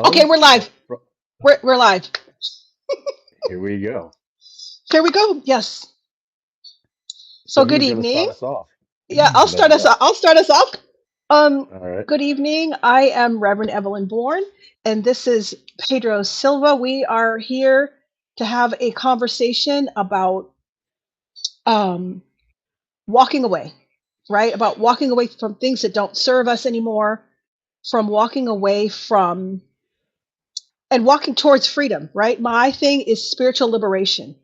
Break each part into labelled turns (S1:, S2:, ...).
S1: Okay, we're
S2: does,
S1: live. We're live.
S2: here we go.
S1: Here we go. Yes. So
S2: So
S1: good
S2: who's gonna start
S1: evening.
S2: us off?
S1: Yeah,
S2: Let's go.
S1: I'll start us off. Um,
S2: All right.
S1: Good evening. I am Reverend Evelyn Bourne, and this is Pedro Silva. We are here to have a conversation about um, walking away, right? About walking away from things that don't serve us anymore, from walking away from and walking towards freedom, right? My thing is spiritual liberation.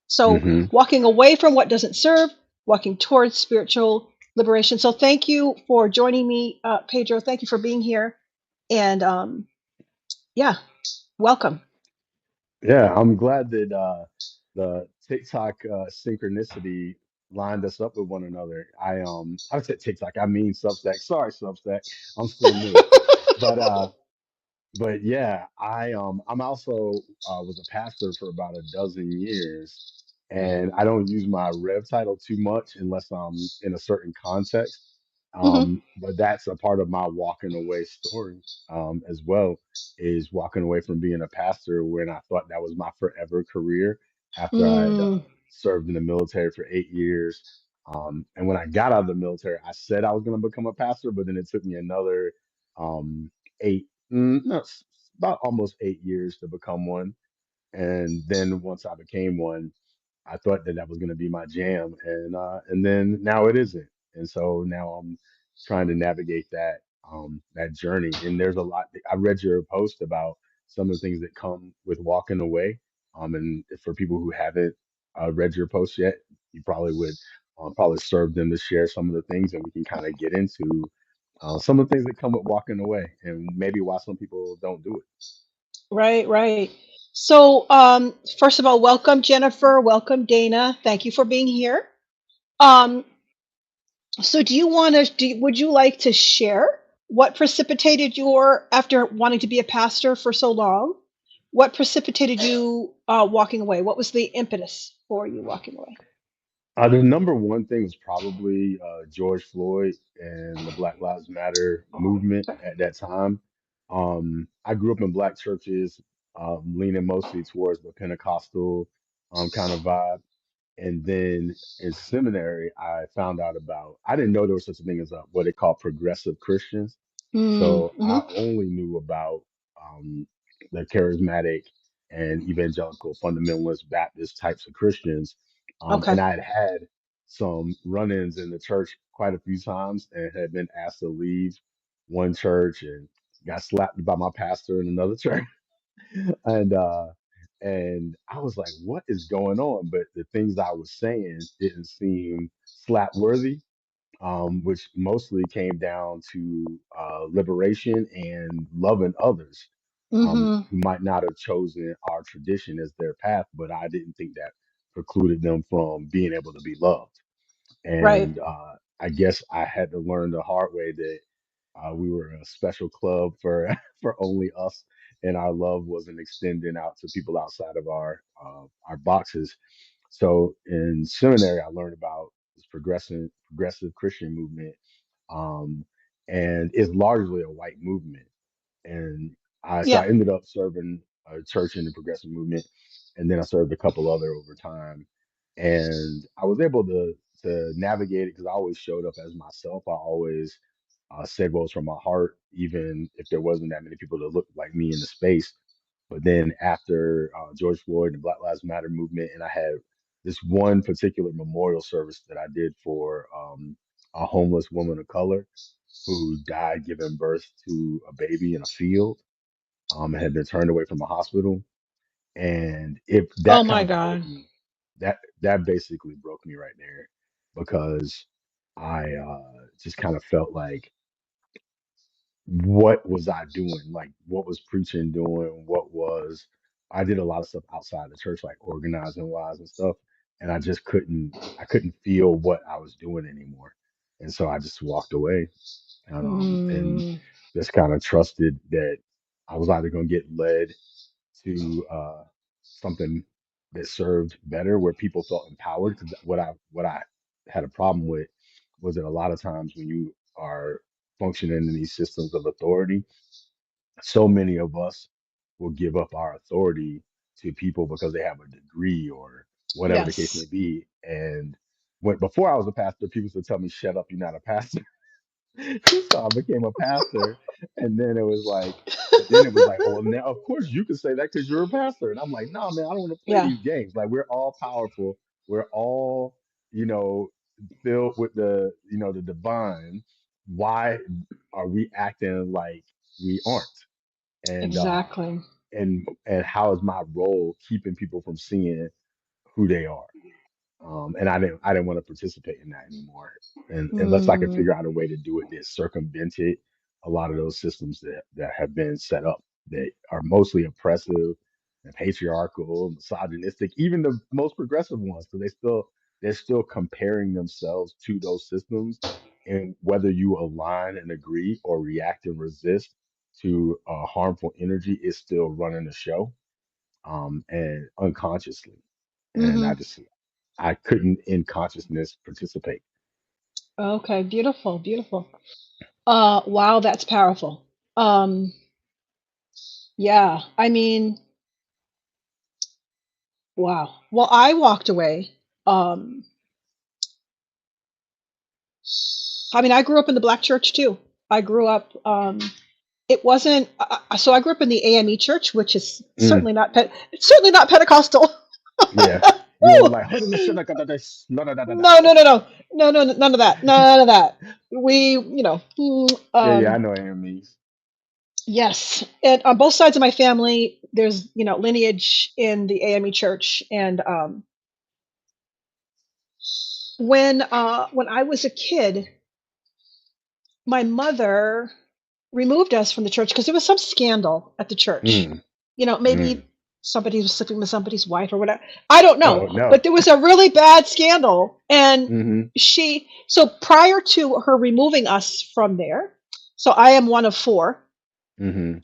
S1: So
S2: Mm-hmm.
S1: walking away from what doesn't serve, walking towards spiritual liberation. So thank you for joining me, Pedro. Thank you for being here. And yeah, welcome.
S2: Yeah, I'm glad that the TikTok synchronicity lined us up with one another. I said TikTok, I mean Substack. Sorry, Substack. I'm still new. But yeah, I'm also was a pastor for about a dozen years, and I don't use my rev title too much unless I'm in a certain context.
S1: Hmm.
S2: But that's a part of my walking away story as well, is walking away from being a pastor when I thought that was my forever career after I had
S1: Mm,
S2: served in the military for 8 years. And when I got out of the military, I said I was going to become a pastor, but then it took me another eight, no, about almost 8 years to become one. And then once I became one, I thought that that was going to be my jam, and then now it isn't. And so now I'm trying to navigate that journey. And there's a lot. I read your post about some of the things that come with walking away. And for people who haven't read your post yet, you probably would probably serve them to share some of the things, and we can kind of get into some of the things that come with walking away, and maybe why some people don't do it.
S1: right, right. So first of all, welcome Jennifer, welcome Dana. Thank you for being here. Um, So do you want to would you like to share what precipitated your after wanting to be a pastor for so long? What precipitated you walking away? What was the impetus for you walking away?
S2: The number one thing was probably George Floyd and the Black Lives Matter movement at that time. I grew up in black churches, leaning mostly towards the Pentecostal kind of vibe. And then in seminary, I found out about, I didn't know there was such a thing as what they call progressive Christians. So
S1: Mm-hmm.
S2: I only knew about um, the charismatic and evangelical fundamentalist Baptist types of Christians. And
S1: Okay.
S2: I had had some run-ins in the church quite a few times and had been asked to leave one church and got slapped by my pastor in another church. and and I was like, what is going on? But the things I was saying didn't seem slap worthy, which mostly came down to liberation and loving others,
S1: Mm-hmm.
S2: who might not have chosen our tradition as their path, but I didn't think that precluded them from being able to be loved.
S1: Right.
S2: And I guess I had to learn the hard way that we were a special club for for only us, and our love wasn't extending out to people outside of our boxes. So in seminary, I learned about this progressive Christian movement, um, and it's largely a white movement. And I
S1: Yeah.
S2: ended up serving a church in the progressive movement, and then I served a couple other over time, and I was able to navigate it because I always showed up as myself. I always said what was from my heart, even if there wasn't that many people that looked like me in the space. But then after George Floyd and the Black Lives Matter movement, and I had this one particular memorial service that I did for a homeless woman of color who died giving birth to a baby in a field, and had been turned away from a hospital. And if
S1: Oh
S2: that
S1: my
S2: kind of broke
S1: God.
S2: me, that basically broke me right there, because I just kind of felt like, what was I doing? Like, what was preaching doing? What was I did a lot of stuff outside the church, like organizing wise and stuff, and I couldn't feel what I was doing anymore, and so I just walked away, and
S1: Mm,
S2: just kind of trusted that I was either going to get led to something that served better, where people felt empowered. Because what I had a problem with was that a lot of times when you are functioning in these systems of authority, so many of us will give up our authority to people because they have a degree or whatever the case may
S1: Yes.
S2: be. And when before I was a pastor, people would tell me, "Shut up, you're not a pastor." So I became a pastor, and then it was like, but then it was like, oh, well, now of course you can say that because you're a pastor, and I'm like, no, man, I don't want to play
S1: Yeah.
S2: these games. Like we're all powerful, we're all, you know, filled with the, the divine. Why are we acting like we aren't? And
S1: Exactly.
S2: and how is my role keeping people from seeing who they are? And I didn't want to participate in that anymore. And unless I could
S1: Mm,
S2: figure out a way to do it that circumvented a lot of those systems that have been set up that are mostly oppressive and patriarchal, misogynistic, even the most progressive ones, because they're still comparing themselves to those systems, and whether you align and agree or react and resist to harmful energy is still running the show, and unconsciously. And
S1: hmm
S2: I couldn't in consciousness participate.
S1: Okay, beautiful, beautiful. Wow, that's powerful. Um, yeah, I mean, wow. Well, I walked away. Um, I mean, I grew up in the black church too. I grew up, it wasn't, so I grew up in the AME church, which is
S2: Mm,
S1: it's certainly not Pentecostal.
S2: yeah. You weren't
S1: Woo!
S2: like, no, no, no, no, no.
S1: No, no, no, no, no, no, none of that, none of that.
S2: Yeah, yeah, I know enemies.
S1: Yes, and on both sides of my family, there's lineage in the AME church, and when I was a kid, my mother removed us from the church because there was some scandal at the church.
S2: Mm,
S1: Maybe
S2: mm.
S1: somebody was sleeping with somebody's wife or whatever. I don't know,
S2: Oh no.
S1: but there was a really bad scandal, and
S2: Mm-hmm.
S1: prior to her removing us from there, so I am one of four.
S2: Mm-hmm.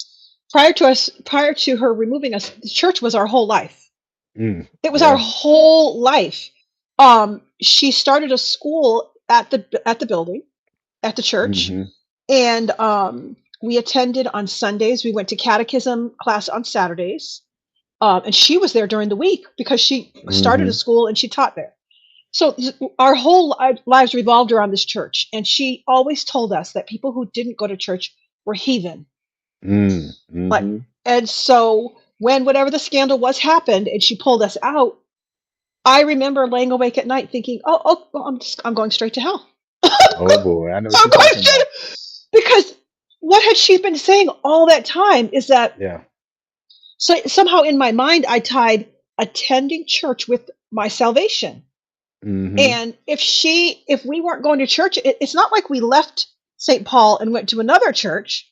S1: Prior to her removing us, the church was our whole life.
S2: Mm.
S1: It was our
S2: Yeah.
S1: whole life. She started a school at the building, at the church,
S2: Mm-hmm.
S1: and we attended on Sundays. We went to catechism class on Saturdays, and she was there during the week because she started a
S2: Mm-hmm.
S1: school and she taught there. So our whole lives revolved around this church, and she always told us that people who didn't go to church were heathen.
S2: Mm.
S1: Like,
S2: Mm-hmm.
S1: and so when whatever the scandal was happened, and she pulled us out, I remember laying awake at night thinking, "Oh, well, I'm going straight to hell."
S2: Oh boy, I know what
S1: I'm
S2: you're
S1: going
S2: talking
S1: straight
S2: about.
S1: because what had she been saying all that time is that,
S2: Yeah.
S1: so somehow in my mind I tied attending church with my salvation.
S2: Mm-hmm.
S1: And if we weren't going to church, it's not like we left St. Paul and went to another church.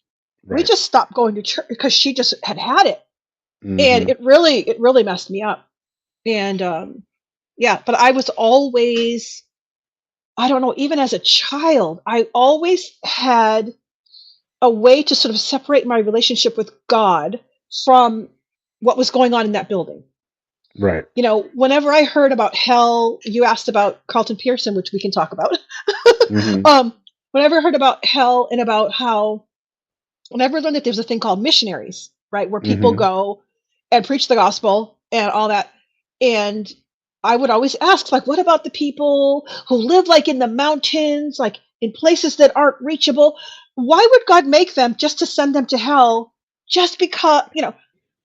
S1: We
S2: Right.
S1: just stopped going to church because she just had it, and
S2: Mm-hmm.
S1: it really messed me up. And yeah, but I was always, I don't know, even as a child, I always had a way to sort of separate my relationship with God from what was going on in that building.
S2: Right.
S1: Whenever I heard about hell, you asked about Carlton Pearson, which we can talk about.
S2: Mm-hmm.
S1: um, whenever I heard about hell and about how, whenever I learned that there's a thing called missionaries, right, where people
S2: Mm-hmm.
S1: go and preach the gospel and all that, and I would always ask, like, what about the people who live like in the mountains, like in places that aren't reachable? Why would God make them just to send them to hell just because,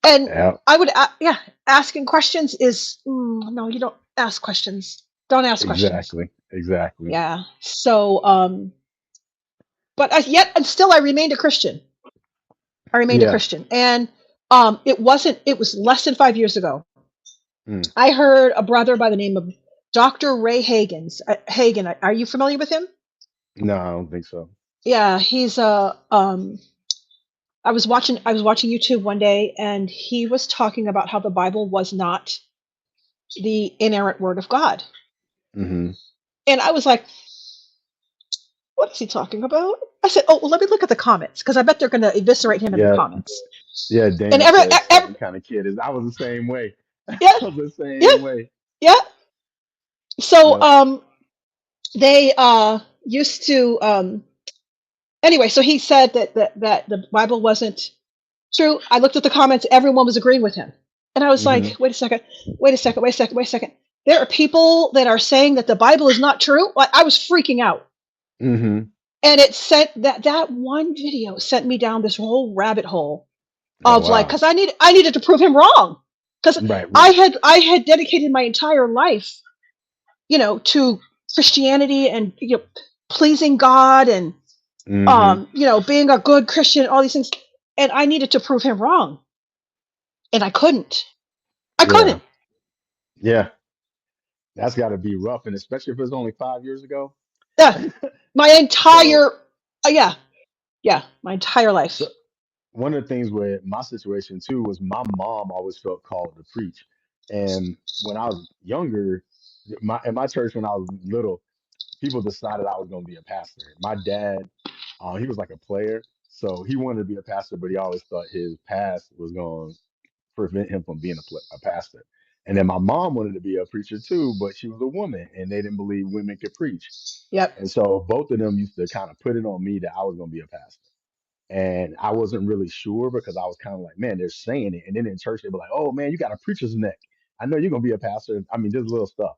S1: and
S2: Yeah.
S1: I would, yeah, asking questions is, no, you don't ask questions. Don't ask questions.
S2: Exactly. Exactly.
S1: Yeah. So, but yet and still, I remained a Christian. I remained a
S2: Yeah.
S1: Christian, and it was less than 5 years ago.
S2: Mm.
S1: I heard a brother by the name of Dr. Ray Hagen. Are you familiar with him?
S2: No, I don't think so.
S1: Yeah, he's a. I was watching YouTube one day, and he was talking about how the Bible was not the inerrant word of God,
S2: Mm-hmm.
S1: and I was like, "What is he talking about?" I said, "Oh, well, let me look at the comments because I bet they're going to eviscerate him in the
S2: Yeah.
S1: comments."
S2: Yeah.
S1: And
S2: Dana said same kind of kid as I was the same way. I
S1: yeah,
S2: was the
S1: yeah,
S2: same way.
S1: yeah. So
S2: Yep.
S1: they used to anyway. So he said that the Bible wasn't True. I looked at the comments, everyone was agreeing with him. And I was
S2: Hmm.
S1: like, wait a second, wait a second, wait a second, wait a second. There are people that are saying that the Bible is not true. Like, I was freaking out.
S2: Hmm.
S1: And it sent that one video sent me down this whole rabbit hole
S2: Oh
S1: of like,
S2: wow.
S1: because I needed to prove him wrong. Because
S2: Right, right.
S1: I had dedicated my entire life, to Christianity and pleasing God and
S2: Hmm.
S1: being a good Christian, all these things. And I needed to prove him wrong. And I couldn't. I
S2: Yeah.
S1: couldn't.
S2: Yeah. That's got to be rough, and especially if it's only 5 years ago.
S1: Yeah. My
S2: So,
S1: entire yeah, yeah, my entire life.
S2: so one of the things with my situation too was my mom always felt called to preach, and when I was younger, my in my church when I was little, people decided I was going to be a pastor. My dad, he was like a player, so he wanted to be a pastor, but he always thought his past was going to prevent him from being a pastor. And then my mom wanted to be a preacher too, but she was a woman, and they didn't believe women could preach.
S1: Yep.
S2: And so both of them used to kind of put it on me that I was going to be a pastor. And I wasn't really sure because I was kind of like, man, they're saying it. And then in church, they'd be like, oh, man, you got a preacher's neck. I know you're going to be a pastor. I mean, just little stuff.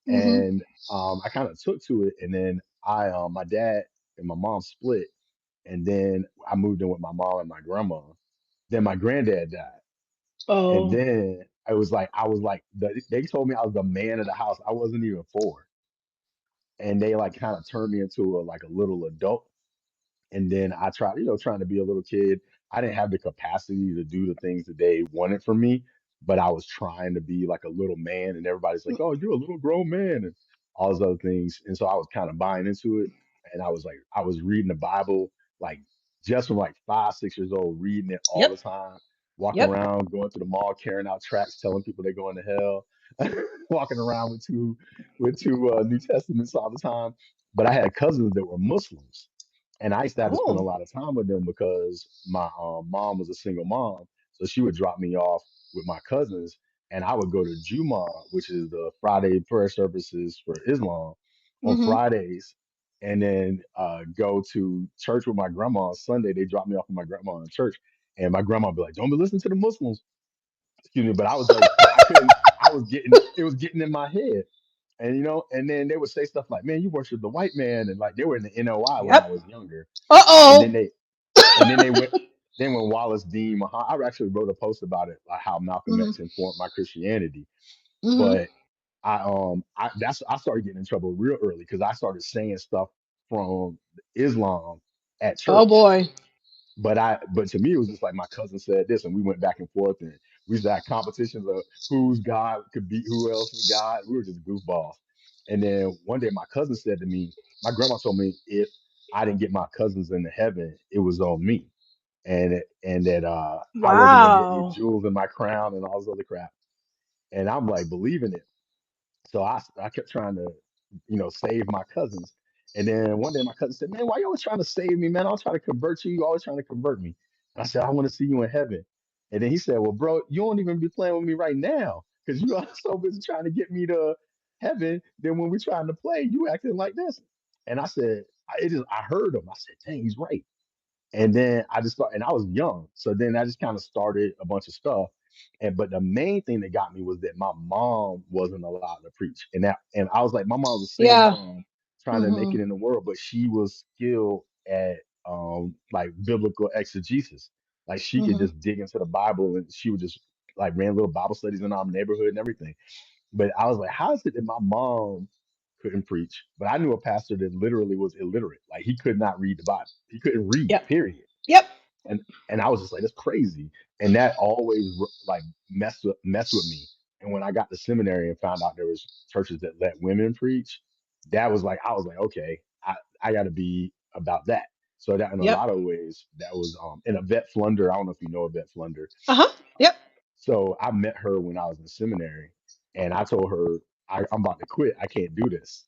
S1: Mhm.
S2: And I kind of took to it. And then my dad and my mom split. And then I moved in with my mom and my grandma. Then my granddad died. And
S1: Oh.
S2: then I was like, they told me I was the man of the house. I wasn't even four. And they like kind of turned me into like a little adult. And then I tried, trying to be a little kid. I didn't have the capacity to do the things that they wanted from me, but I was trying to be like a little man, and everybody's like, "Oh, you're a little grown man," and all those other things. And so I was kind of buying into it, and I was reading the Bible like just from like 5, 6 years old, reading it all the
S1: Yep.
S2: time, walking
S1: Yep.
S2: around, going to the mall, carrying out tracts, telling people they're going to hell, walking around with two New Testaments all the time. But I had cousins that were Muslims, and I used to have to spend a
S1: Oh.
S2: lot of time with them because my mom was a single mom, so she would drop me off with my cousins, and I would go to Juma, which is the Friday prayer services for Islam, on
S1: Mhm.
S2: Fridays, and then go to church with my grandma on Sunday. They dropped me off with my grandma in church, and my grandma would be like, "Don't be listening to the Muslims." Excuse me, but I was like, I couldn't. I was getting it was getting in my head, and and then they would say stuff like, "Man, you worship the white man," and like they were in the NOI when I
S1: Yep.
S2: was younger, and then
S1: Uh-oh.
S2: they went. Then when Wallace Dean Muhammad, I actually wrote a post about it, like how Malcolm
S1: Mhm.
S2: X informed my Christianity.
S1: Mhm.
S2: But I started getting in trouble real early because I started saying stuff from Islam at
S1: Oh
S2: church.
S1: boy.
S2: But to me it was just like my cousin said this, and we went back and forth, and we used to have competitions of whose God could beat who else's God. We were just goofballs. And then one day my cousin said to me, my grandma told me if I didn't get my cousins into heaven, it was on me, and that I wasn't gonna get any
S1: Wow.
S2: jewels in my crown and all this other crap. And I'm like believing it. So I kept trying to, save my cousins. And then one day my cousin said, "Man, why you always trying to save me, man? I'll try to convert you. You always trying to convert me." And I said, "I want to see you in heaven." And then he said, "Well, bro, you don't even be playing with me right now because you are so busy trying to get me to heaven. Then when we're trying to play, you acting like this." And I said, I heard him. I said, "Dang, he's right." And then I just thought, and I was young, so then I just kind of started a bunch of stuff. And but the main thing that got me was that my mom wasn't allowed to preach, and I was like, my mom was a single
S1: Yeah.
S2: mom trying to make
S1: Mhm.
S2: it in the world, but she was skilled at like biblical exegesis. Like she could
S1: Mhm.
S2: just dig into the Bible, and she would just like ran little Bible studies in our neighborhood and everything. But I was like, how is it that my mom couldn't preach, but I knew a pastor that literally was illiterate. Like he could not read the Bible. He couldn't read,
S1: Yep.
S2: period.
S1: Yep.
S2: And I was just like, that's crazy. And that always like messed with me. And when I got to seminary and found out there was churches that let women preach, that was like I was like, okay, I got to be about that. So that in a
S1: Yep.
S2: lot of ways, that was and Yvette Flunder. I don't know if you know Yvette Flunder.
S1: Uh-huh. Yep.
S2: So I met her when I was in seminary, and I told her I'm about to quit. I can't do this,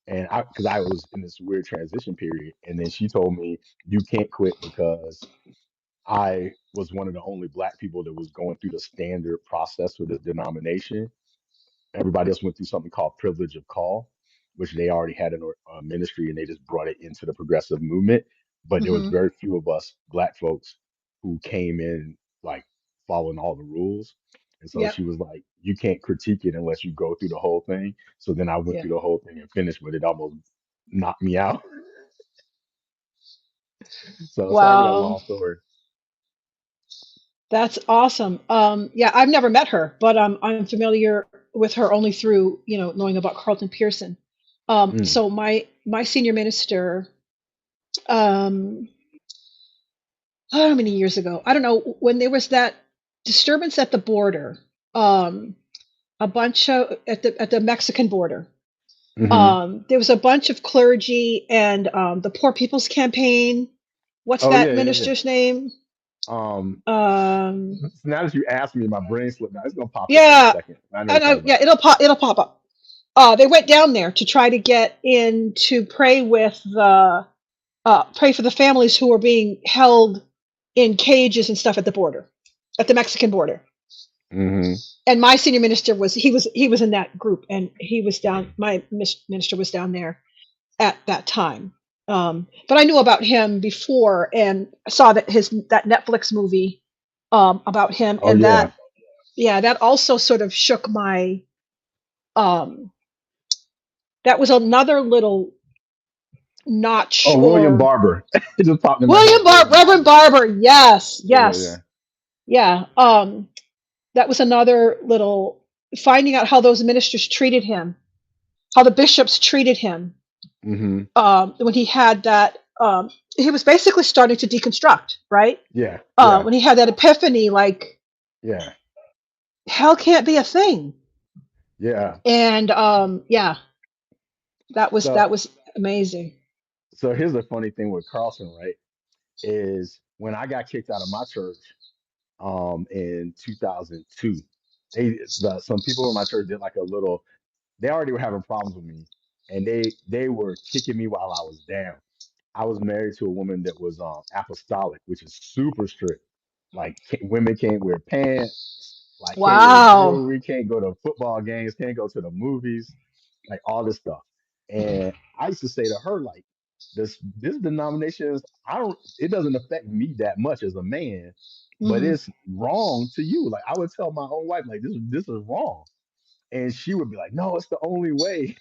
S2: and because I was in this weird transition period, and then she told me you can't quit because I was one of the only black people that was going through the standard process for this denomination. Everybody else went through something called privilege of call, which they already had in a ministry, and they just brought it into the progressive movement. But there was
S1: Mhm.
S2: very few of us black folks, who came in like following all the rules. And so
S1: Yep.
S2: she was like, you can't critique it unless you go through the whole thing. So then I went
S1: Yeah.
S2: through the whole thing and finished, but it almost knocked me out. So sorry for that
S1: Wow.
S2: long story.
S1: That's awesome. Yeah, I've never met her, but I'm familiar with her only through, knowing about Carlton Pearson.
S2: Mm.
S1: So my senior minister, um, how many years ago? I don't know, when there was that disturbance at the border, um, a bunch of at the Mexican border.
S2: Hmm.
S1: There was a bunch of clergy and the Poor People's Campaign. What's
S2: Oh
S1: that
S2: yeah, yeah, yeah.
S1: minister's name?
S2: Um,
S1: Um,
S2: now that you asked me, my brain slipped. Now it's gonna pop up in a
S1: yeah,
S2: second. I know
S1: I
S2: you're
S1: know.
S2: talking about.
S1: Yeah, it'll pop up. They went down there to try to get in to pray with the pray for the families who were being held in cages and stuff at the border, at the Mexican border.
S2: Hmm.
S1: And my senior minister was in that group, and he was down. My minister was down there at that time. But I knew about him before and saw that Netflix movie about him,
S2: Oh
S1: and
S2: yeah.
S1: that also sort of shook my. Um, that was another little notch
S2: Oh, William
S1: or
S2: Barber. It just popped in my head. William
S1: Reverend
S2: Barber.
S1: Barber. Yes,
S2: Yeah, yeah.
S1: yes, yeah. That was another little finding out how those ministers treated him, how the bishops treated him
S2: Hmm.
S1: when he had that. He was basically starting to deconstruct, right?
S2: Yeah, yeah,
S1: When he had that epiphany, like
S2: yeah,
S1: hell can't be a thing,
S2: yeah.
S1: and yeah,
S2: So,
S1: that was amazing.
S2: so here's the funny thing with Carlson, right? Is when I got kicked out of my church, in 2002, some people in my church did like a little. They already were having problems with me, and they were kicking me while I was down. I was married to a woman that was apostolic, which is super strict. Like women can't wear pants, like can't wear
S1: Wow.
S2: jewelry, can't go to football games, can't go to the movies, like all this stuff. And I used to say to her, like, this denomination is, I don't, it doesn't affect me that much as a man, but
S1: Hmm.
S2: it's wrong to you. Like I would tell my own wife, like this is wrong. And she would be like, no, it's the only way.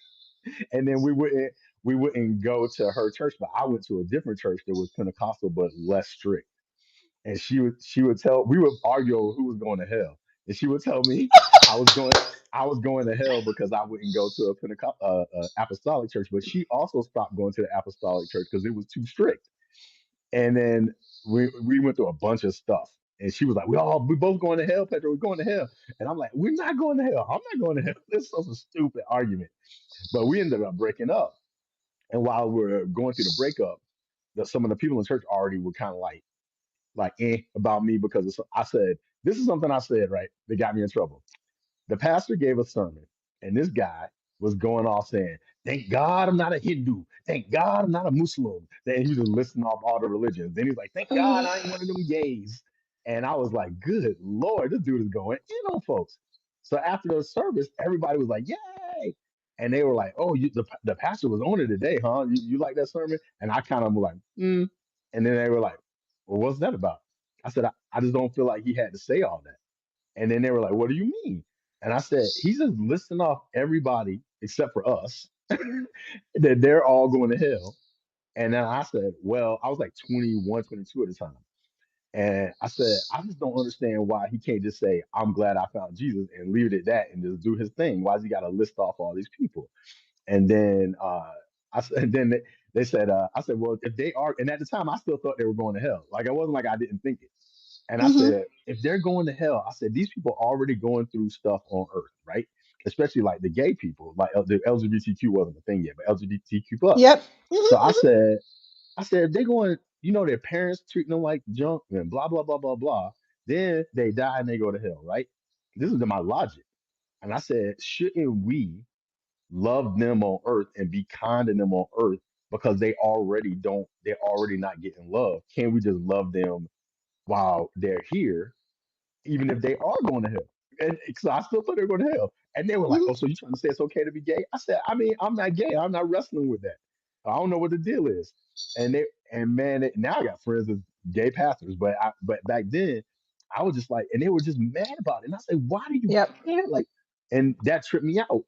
S2: And then we wouldn't go to her church, but I went to a different church that was Pentecostal but less strict. And she would tell we would argue over who was going to hell, and she would tell me I was going I was going to hell because I wouldn't go to a apostolic church, but she also stopped going to the apostolic church because it was too strict. And then we went through a bunch of stuff. And she was like, we both going to hell, Pedro. We're going to hell. And I'm like, we're not going to hell. I'm not going to hell. This is such a stupid argument. But we ended up breaking up. And while we are going through the breakup, some of the people in church already were kind of like about me because I said, this is something I said, right? That got me in trouble. The pastor gave a sermon, and this guy was going off saying, thank God I'm not a Hindu. Thank God I'm not a Muslim. Then he was just listing off all the religions. Then he was like, thank God I ain't one of them gays. And I was like, good Lord, this dude is going in on folks. So after the service, everybody was like, yay. And they were like, oh, the pastor was on it today, huh? You like that sermon? And I kind of was like, mm. And then they were like, well, what's that about? I said, I just don't feel like he had to say all that. And then they were like, what do you mean? And I said, he's just listing off everybody except for us that they're all going to hell. And then I said, well, I was like 21, 22 at the time. And I said, I just don't understand why he can't just say, I'm glad I found Jesus and leave it at that and just do his thing. Why does he got to list off all these people? And then I said, and then they said, I said, well, if they are, and at the time I still thought they were going to hell. Like it wasn't like I didn't think it. And I
S1: Hmm.
S2: said, if they're going to hell, I said, these people are already going through stuff on earth, right? Especially like the gay people, like the LGBTQ wasn't a thing yet, but LGBTQ plus.
S1: Yep.
S2: So
S1: Hmm.
S2: I said, if they're going, their parents treating them like junk and blah, blah, blah, blah, blah, then they die and they go to hell, right? This is my logic. And I said, shouldn't we love them on earth and be kind to them on earth because they're already not getting love? Can we just love them while they're here, even if they are going to hell? And so I still thought they were going to hell. And they were like, oh,
S1: Hmm.
S2: so you trying to say it's okay to be gay? I said, I mean, I'm not gay. I'm not wrestling with that. I don't know what the deal is. And man, now I got friends gay pastors, but back then I was just like, and they were just mad about it. And I said, why do you
S1: Yep.
S2: care? Like, and that tripped me out.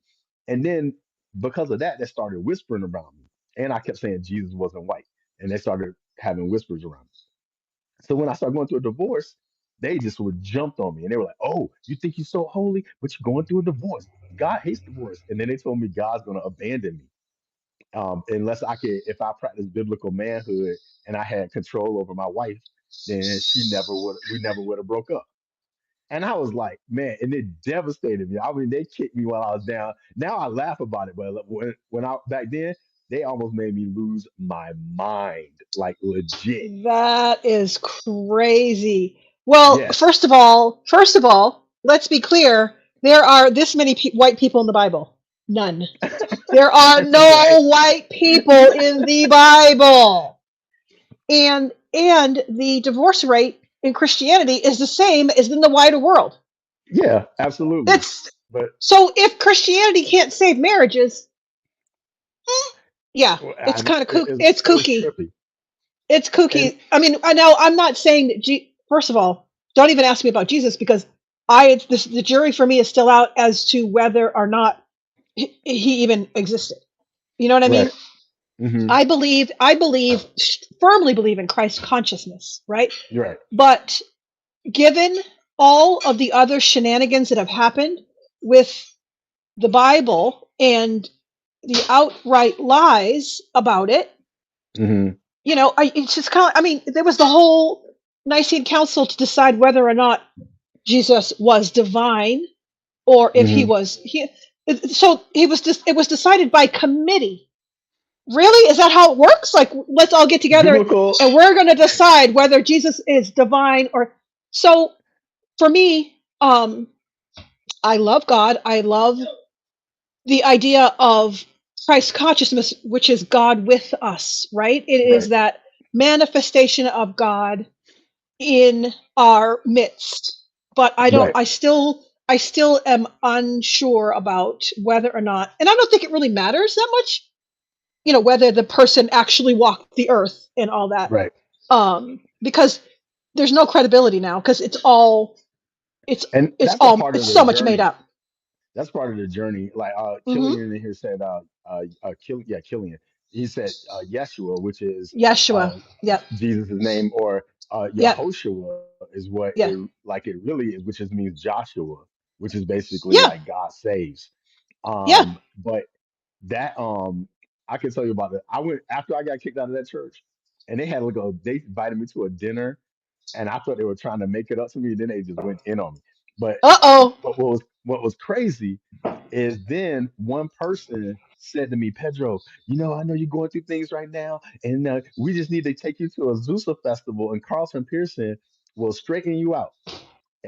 S2: And then because of that, they started whispering around me. And I kept saying Jesus wasn't white. And they started having whispers around me. So when I started going through a divorce, they just would jumped on me and they were like, "Oh, you think you're so holy, but you're going through a divorce. God hates divorce." And then they told me God's going to abandon me unless I could, if I practiced biblical manhood and I had control over my wife, then we never would have broke up. And I was like, man, and it devastated me. I mean, they kicked me while I was down. Now I laugh about it, but when I back then, they almost made me lose my mind, like legit.
S1: That is crazy. Well,
S2: Yes.
S1: first of all, let's be clear. There are this many white people in the Bible. None. There are
S2: Right.
S1: no white people in the Bible. And the divorce rate in Christianity is the same as in the wider world.
S2: Yeah, absolutely.
S1: It's
S2: But
S1: so if Christianity can't save marriages, yeah,
S2: I know
S1: it's
S2: it was
S1: kooky.
S2: trippy.
S1: It's
S2: And
S1: kooky. I mean, I know I'm not saying that. First of all, don't even ask me about Jesus because the jury for me is still out as to whether or not he even existed. You know what I mean?
S2: right. Hmm.
S1: I firmly believe in Christ consciousness, right?
S2: You're right.
S1: But given all of the other shenanigans that have happened with the Bible and the outright lies about it,
S2: Hmm.
S1: it's just kind of, I mean, there was the whole Nicene Council to decide whether or not Jesus was divine or if he
S2: Hmm.
S1: was, so he was just, it was decided by committee. Really? Is that how it works? Like, let's all get together
S2: Biblical.
S1: and we're going to decide whether Jesus is divine or, so for me, I love God. I love the idea of Christ consciousness, which is God with us, right? It is
S2: Right.
S1: that manifestation of God in our midst. But
S2: Right.
S1: I still am unsure about whether or not, and I don't think it really matters that much, whether the person actually walked the earth and all that.
S2: Right.
S1: Because there's no credibility now because it's
S2: And that's a part
S1: it's
S2: of the
S1: so much made
S2: journey.
S1: up.
S2: That's part of the journey. Like
S1: Hmm.
S2: Killian in here said Killian. He said Yeshua, which is
S1: Yeshua.
S2: uh
S1: Yep.
S2: Jesus' name, or
S1: Yep.
S2: Yehoshua is what
S1: Yeah.
S2: it really is, which just means Joshua, which is basically
S1: Yeah.
S2: like God saves.
S1: Yeah.
S2: But that I can tell you about it. I went after I got kicked out of that church, and they invited me to a dinner, and I thought they were trying to make it up to me, and then they just went in on me. But
S1: Uh-oh.
S2: what was crazy is then one person said to me, Pedro, I know you're going through things right now, and we just need to take you to a Zusa festival, and Carlton Pearson will straighten you out.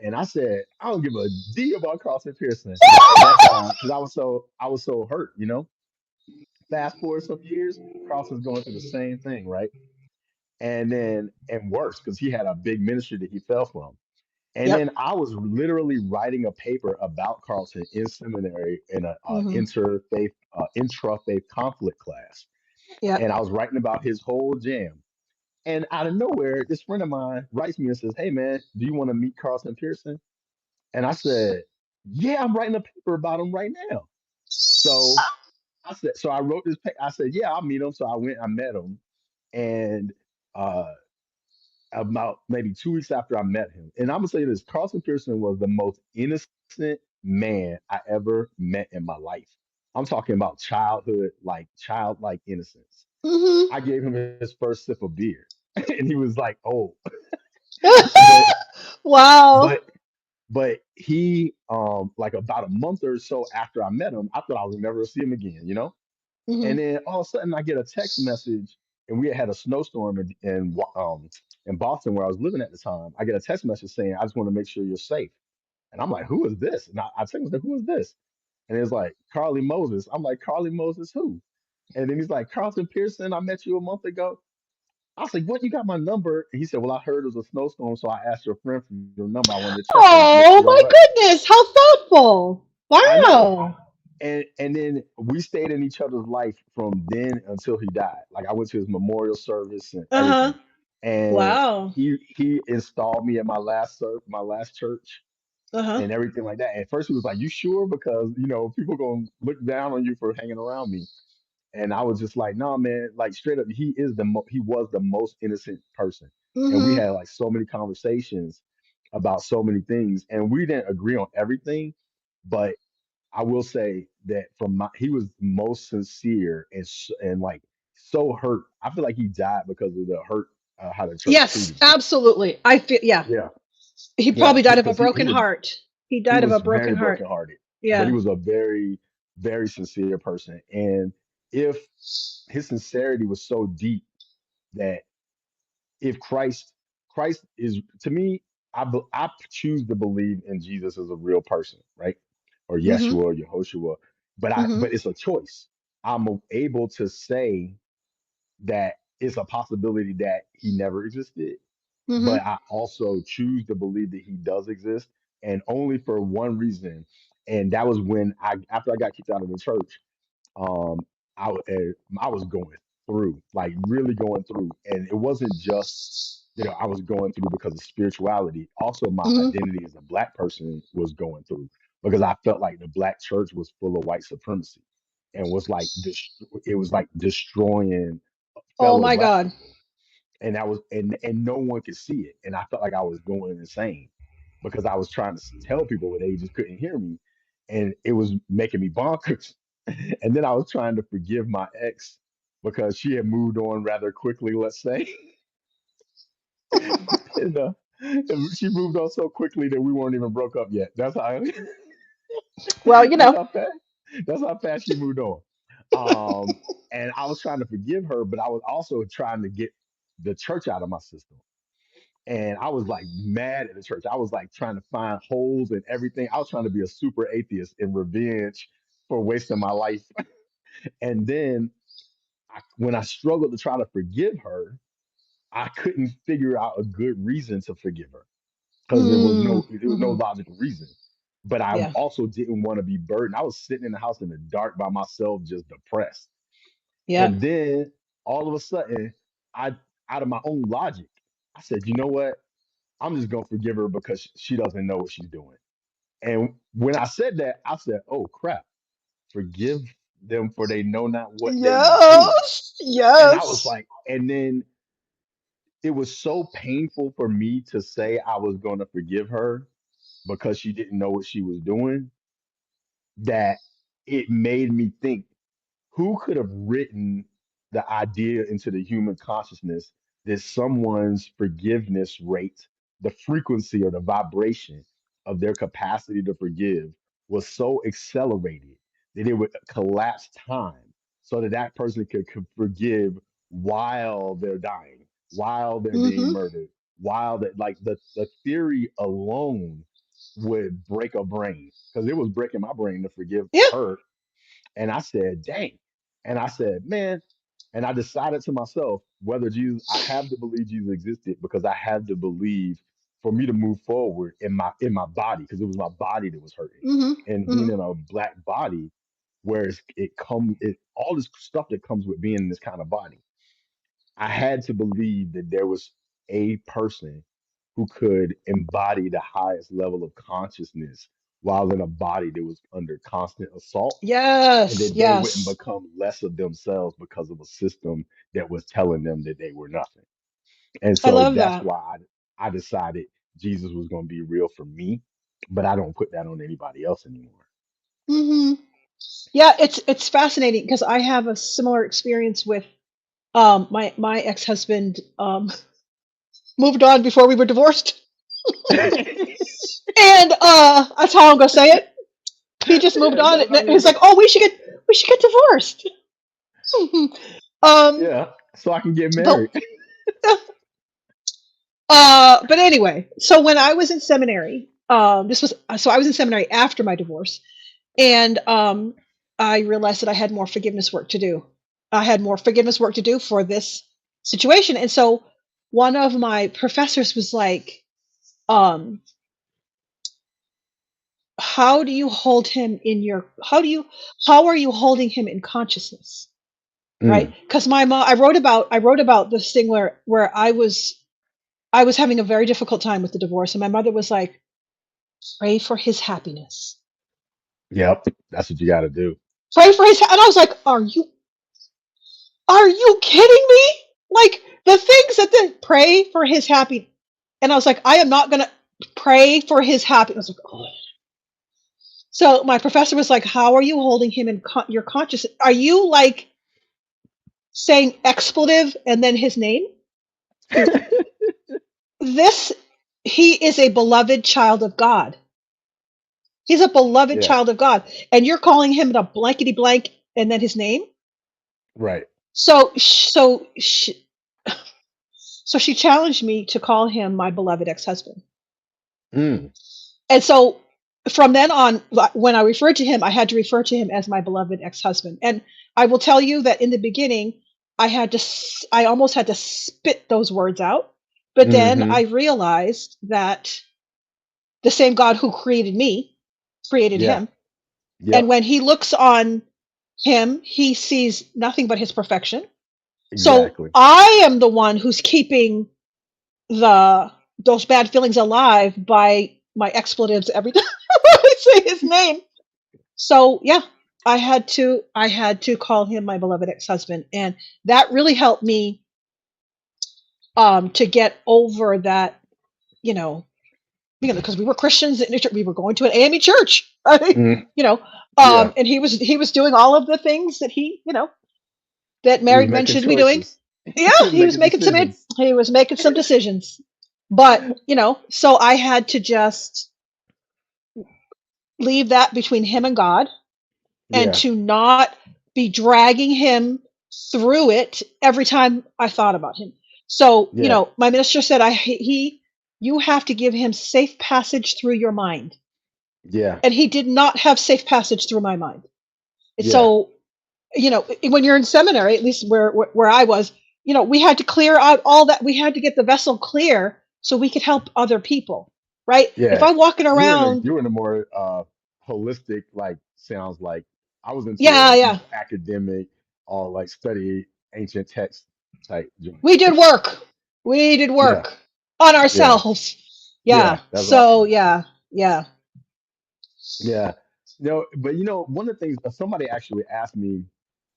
S2: And I said, I don't give a D about Carlton Pearson at that time because I was so hurt. Fast forward some years, Carlton's going through the same thing, right? And worse because he had a big ministry that he fell from. And
S1: Yep.
S2: then I was literally writing a paper about Carlton in seminary in a
S1: Hmm.
S2: intra faith conflict class,
S1: Yep.
S2: and I was writing about his whole jam. And out of nowhere, this friend of mine writes me and says, "Hey man, do you want to meet Carlton Pearson?" And I said, "Yeah, I'm writing a paper about him right now." So I wrote this. I said, "Yeah, I'll meet him." So I went, I met him, and uh, about maybe 2 weeks after I met him. And I'm gonna say this: Carlton Pearson was the most innocent man I ever met in my life. I'm talking about childhood, like childlike innocence.
S1: Hmm.
S2: I gave him his first sip of beer, and he was like, "Oh," but
S1: Wow.
S2: but he like about a month or so after I met him, I thought I would never see him again.
S1: Hmm.
S2: And then all of a sudden, I get a text message, and we had a snowstorm in Boston where I was living at the time. I get a text message saying, "I just want to make sure you're safe." And I'm like, "Who is this?" And I text him, "Who is this?" And it's like Carly Moses. I'm like, "Carly Moses, who?" And then he's like, "Carlton Pearson. I met you a month ago." I was like, "What? You got my number?" And he said, "Well, I heard it was a snowstorm, so I asked your friend for your number. I wanted to check and make sure you're
S1: Oh
S2: all
S1: my
S2: right."
S1: goodness, how thoughtful.
S2: I know.
S1: Wow.
S2: And then we stayed in each other's life from then until he died. Like I went to his memorial service and
S1: Uh-huh.
S2: everything. and
S1: Wow.
S2: he installed me at my last church
S1: Uh-huh.
S2: and everything like that. At first, he was like, "You sure?" Because people gonna look down on you for hanging around me. And I was just like, "Nah, man." Like straight up, he was the most innocent person, and we
S1: Mhm.
S2: had like so many conversations about so many things, and we didn't agree on everything, but I will say that he was most sincere and like so hurt. I feel like he died because of the hurt how the church
S1: Yes,
S2: treated him.
S1: absolutely. I feel, yeah.
S2: Yeah,
S1: He
S2: yeah,
S1: probably died of a
S2: because
S1: broken heart. He
S2: he
S1: died of a
S2: was
S1: broken
S2: very
S1: heart.
S2: brokenhearted, but he
S1: Yeah.
S2: was a very very sincere person. And if his sincerity was so deep that if Christ is to me, I choose to believe in Jesus as a real person, right? Or
S1: Mhm.
S2: Yeshua or Yehoshua,
S1: Mhm.
S2: but it's a choice. I'm able to say that it's a possibility that he never existed, but
S1: Mhm.
S2: I also choose to believe that he does exist, and only for one reason, and that was when after I got kicked out of the church, um, I was going through, like really going through, and it wasn't just that I was going through because of spirituality. Also, my
S1: Mhm.
S2: identity as a black person was going through because I felt like the black church was full of white supremacy and was like it was like destroying
S1: Oh
S2: fellow
S1: my
S2: black
S1: God.
S2: people, and that was and no one could see it, and I felt like I was going insane because I was trying to tell people, but they just couldn't hear me, and it was making me bonkers. And then I was trying to forgive my ex because she had moved on rather quickly, let's say. and, she moved on so quickly that we weren't even broke up yet.
S1: Well, you
S2: That's
S1: know.
S2: how fast that's how fast she moved on. Um, and I was trying to forgive her, but I was also trying to get the church out of my system. And I was like mad at the church. I was like trying to find holes in everything. I was trying to be a super atheist in revenge for wasting my life. And then when I struggled to try to forgive her, I couldn't figure out a good reason to forgive her because
S1: Mm.
S2: there was no
S1: Mhm.
S2: logical reason. But I
S1: Yeah.
S2: also didn't want to be burdened. I was sitting in the house in the dark by myself, just depressed.
S1: Yeah.
S2: And then all of a sudden, I out of my own logic, I said, you know what? I'm just gonna forgive her because she doesn't know what she's doing. And when I said that, I said, oh crap, forgive them for they know not what they do.
S1: Yes.
S2: And I was
S1: Yes.
S2: like, and then it was so painful for me to say I was going to forgive her because she didn't know what she was doing that it made me think who could have written the idea into the human consciousness that someone's forgiveness rate, the frequency or the vibration of their capacity to forgive was so accelerated that it would collapse time so that that person could forgive while they're dying, while they're being
S1: Mhm.
S2: murdered, while that like the theory alone would break a brain because it was breaking my brain to forgive
S1: Yeah.
S2: her. And I said, dang. And I said, man, and I decided to myself whether I have to believe Jesus existed because I had to believe for me to move forward in my body, because it was my body that was hurting.
S1: Mhm.
S2: And being
S1: Mhm.
S2: in a black body, whereas it all this stuff that comes with being in this kind of body. I had to believe that there was a person who could embody the highest level of consciousness while in a body that was under constant assault, and
S1: Yes.
S2: that they wouldn't
S1: Yes.
S2: become less of themselves because of a system that was telling them that they were nothing. And
S1: I
S2: so
S1: love
S2: that's
S1: that.
S2: why I decided Jesus was going to be real for me, but I don't put that on anybody else anymore.
S1: Mhm. Yeah, it's fascinating because I have a similar experience with my ex-husband moved on before we were divorced. And that's how I'm gonna say it. He just moved
S2: Yeah,
S1: on.
S2: I
S1: And
S2: mean,
S1: he's like, "Oh, we should get divorced." um,
S2: yeah, so I can get
S1: but
S2: married.
S1: but anyway, so when I was in seminary, I was in seminary after my divorce, and I realized that I had more forgiveness work to do. I had more forgiveness work to do for this situation, and so one of my professors was like, um, "How do you hold him in your? How are you holding him in consciousness?" right?
S2: Mm.
S1: Because my mom, I wrote about this thing where I was having a very difficult time with the divorce, and my mother was like, "Pray for his happiness.
S2: Yep. That's what you got to do.
S1: Pray for his." And I was like, "Are you kidding me? Like the things that they pray for his happy." And I was like, "I am not gonna pray for his happy." I was like, "Oh." So my professor was like, "How are you holding him in your conscious? Are you like saying expletive and then his name? This he is a beloved child of God. He's a beloved
S2: Yeah.
S1: child of God, and you're calling him a blankety blank and then his name."
S2: Right.
S1: So she challenged me to call him my beloved ex-husband.
S2: Mm.
S1: And so from then on, when I referred to him, I had to refer to him as my beloved ex-husband. And I will tell you that in the beginning, I almost had to spit those words out. But then I
S2: Hmm.
S1: realized that the same God who created me created
S2: Yeah.
S1: him. And
S2: Yep.
S1: when he looks on him, he sees nothing but his perfection. So
S2: Exactly.
S1: I am the one who's keeping the those bad feelings alive by my expletives every time I say his name. So yeah, I had to call him my beloved ex-husband, and that really helped me to get over that, you know, because we were Christians and we were going to an AME church, right?
S2: Mm.
S1: You know,
S2: Yeah.
S1: and he was doing all of the things that that
S2: He was
S1: married men
S2: making
S1: should be doing.
S2: choices.
S1: Yeah,
S2: He was
S1: he was
S2: making
S1: making some
S2: decisions.
S1: he was making some decisions. But, so I had to just leave that between him and God, and
S2: Yeah.
S1: to not be dragging him through it every time I thought about him. So,
S2: Yeah.
S1: my minister said, you have to give him safe passage through your mind.
S2: Yeah.
S1: And he did not have safe passage through my mind.
S2: Yeah.
S1: So, when you're in seminary, at least where I was, we had to clear out all that. We had to get the vessel clear so we could help other people, right? If
S2: Yeah.
S1: I'm walking around,
S2: You were in a more holistic, like sounds like I was into
S1: yeah,
S2: a
S1: yeah,
S2: more academic or like study ancient text type joint.
S1: we did work. We did
S2: Yeah.
S1: work on
S2: Yeah.
S1: ourselves. Yeah.
S2: Yeah. That's
S1: So
S2: awesome.
S1: yeah, yeah.
S2: Yeah. But one of the things somebody actually asked me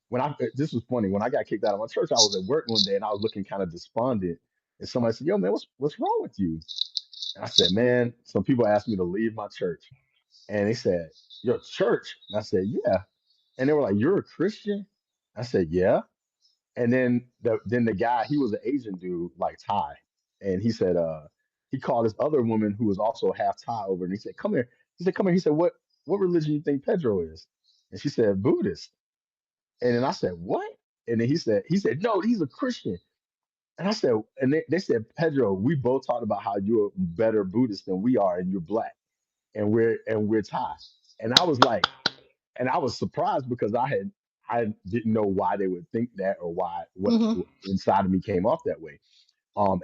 S2: when this was funny, when I got kicked out of my church, I was at work one day and I was looking kind of despondent. And somebody said, "Yo, man, what's wrong with you?" And I said, "Man, some people asked me to leave my church." And they said, "Your church?" And I said, "Yeah." And they were like, "You're a Christian?" I said, "Yeah." And then the guy, he was an Asian dude, like Thai. And he said, he called this other woman who was also half Thai over, and he said, "Come here." He said, "Come here." He said, "What religion you think Pedro is?" And she said, "Buddhist." And then I said, "What?" And then he said, "No, he's a Christian." And I said, and they said, "Pedro, we both talked about how you're a better Buddhist than we are, and you're black, and we're Thai." And I was like, and I was surprised because I didn't know why they would think that or why
S1: Hmm.
S2: what inside of me came off that way.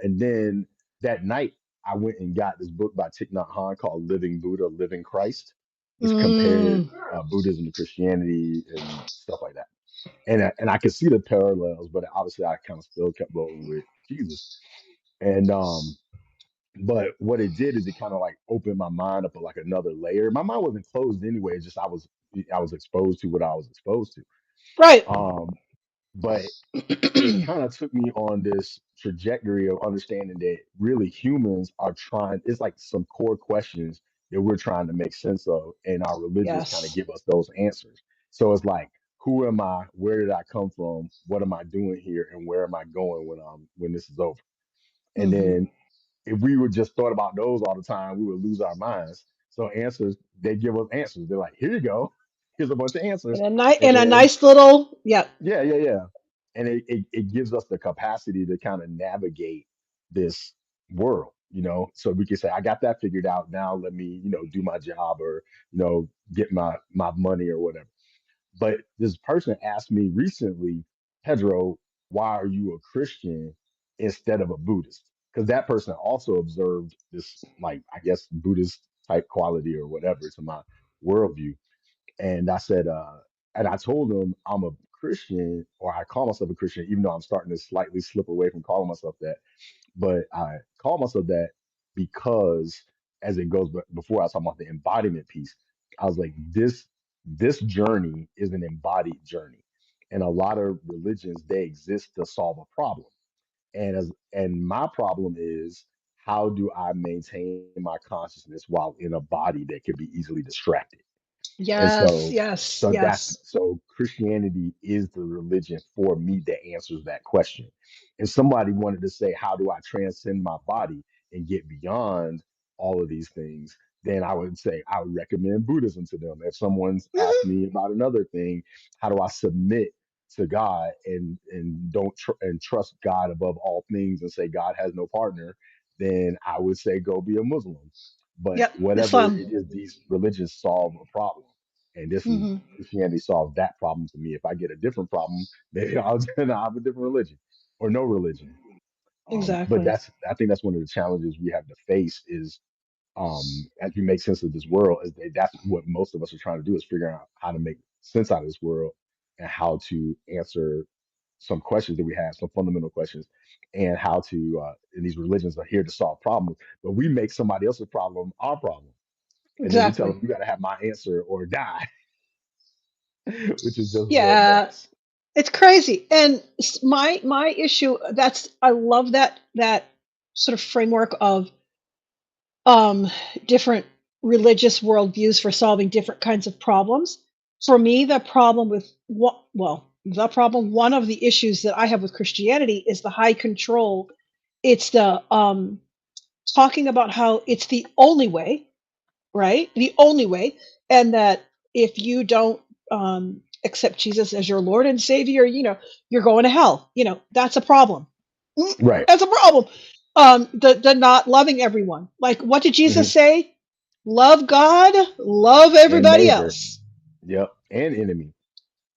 S2: And then that night I went and got this book by Thich Nhat Hanh called Living Buddha, Living Christ, which compared
S1: Mm,
S2: Buddhism to Christianity and stuff like that. And I could see the parallels, but obviously I kind of still kept rolling with Jesus. And but what it did is it kind of like opened my mind up like another layer. My mind wasn't closed anyway, it's just I was exposed to what I was exposed to.
S1: right.
S2: Um, but it kind of took me on this trajectory of understanding that really humans are trying, it's like some core questions that we're trying to make sense of, and our religions kind of
S1: Yes.
S2: give us those answers. So it's like, who am I? Where did I come from? What am I doing here? And where am I going when this is over? And
S1: Hmm.
S2: then if we would just thought about those all the time, we would lose our minds. So answers, they give us answers. They're like, here you go. Here's a bunch of answers. And
S1: In a
S2: then
S1: nice little, yeah.
S2: yeah, yeah, yeah. And it gives us the capacity to kind of navigate this world. So we can say, I got that figured out. Now let me, do my job or, get my money or whatever. But this person asked me recently, Pedro, why are you a Christian instead of a Buddhist? Because that person also observed this, like, I guess, Buddhist type quality or whatever to my worldview. And I said, And I told him I'm a Christian, or I call myself a Christian, even though I'm starting to slightly slip away from calling myself that. But I call myself that because as it goes, but before I was talking about the embodiment piece, I was like, this journey is an embodied journey. And a lot of religions, they exist to solve a problem. And my problem is, how do I maintain my consciousness while in a body that could be easily distracted? And
S1: Yes,
S2: so,
S1: yes,
S2: that's
S1: yes.
S2: so Christianity is the religion for me that answers that question. If somebody wanted to say, how do I transcend my body and get beyond all of these things? Then I would say I would recommend Buddhism to them. If someone's asked
S1: Mhm.
S2: me about another thing, how do I submit to God and don't and trust God above all things and say God has no partner? Then I would say go be a Muslim. But
S1: Yep,
S2: whatever
S1: Islam.
S2: it is, these religions solve a problem, and this is
S1: Hmm.
S2: Christianity solves that problem for me. If I get a different problem, maybe I'll have a different religion or no religion. But
S1: Exactly.
S2: that's I think that's one of the challenges we have to face is as we make sense of this world. Is that's what most of us are trying to do, is figure out how to make sense out of this world and how to answer some questions that we have, some fundamental questions, and how to. And these religions are here to solve problems, but we make somebody else's problem our problem, and then we tell
S1: Exactly.
S2: them you got to have my answer or die, which is just real
S1: Yeah,
S2: nuts.
S1: it's crazy. And my issue, that's I love that sort of framework of um different religious worldviews for solving different kinds of problems. For me, the problem with what well, the problem, one of the issues that I have with Christianity is the high control. It's the talking about how it's the only way, right? The only way, and that if you don't accept Jesus as your Lord and Savior, you're going to hell. That's a problem. Mm,
S2: Right.
S1: That's a problem. The not loving everyone. Like, what did Jesus
S2: Hmm.
S1: say? Love God, love
S2: And
S1: everybody
S2: neighbor.
S1: else.
S2: Yep. And enemy.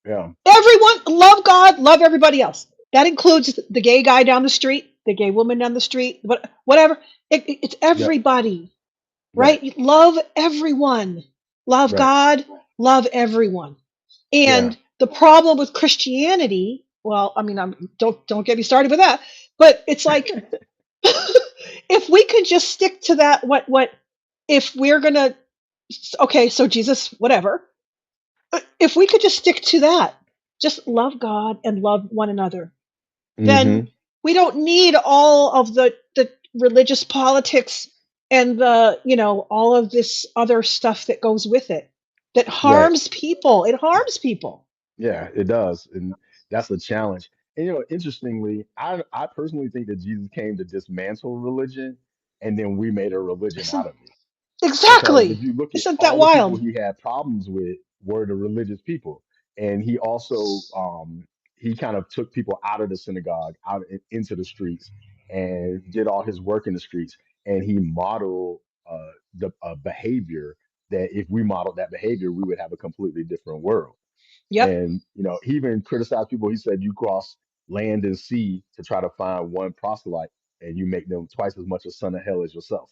S2: Yeah.
S1: Everyone, love God, love everybody else. That includes the gay guy down the street, the gay woman down the street, whatever. It's
S2: Yep.
S1: everybody.
S2: Right.
S1: Right? Love everyone. Love
S2: Right.
S1: God, love everyone.
S2: Yeah.
S1: And the problem with Christianity, well, I mean, don't get me started with that, but it's like if we could just stick to that, what if we're gonna okay, so Jesus, whatever. If we could just stick to that, just love God and love one another, then
S2: Hmm.
S1: we don't need all of the religious politics and the all of this other stuff that goes with it that
S2: Right.
S1: harms people. It harms people.
S2: Yeah, it does. And that's the challenge. And interestingly, I personally think that Jesus came to dismantle religion and then we made a religion out
S1: Isn't
S2: of it. Because if
S1: exactly?
S2: you look at
S1: Isn't that
S2: all the people
S1: wild?
S2: he had problems with were the religious people. And he also he kind of took people out of the synagogue, into the streets, and did all his work in the streets. And he modeled the behavior that if we modeled that behavior, we would have a completely different world.
S1: Yep.
S2: And he even criticized people. He said, "You cross land and sea to try to find one proselyte, and you make them twice as much a son of hell as yourself."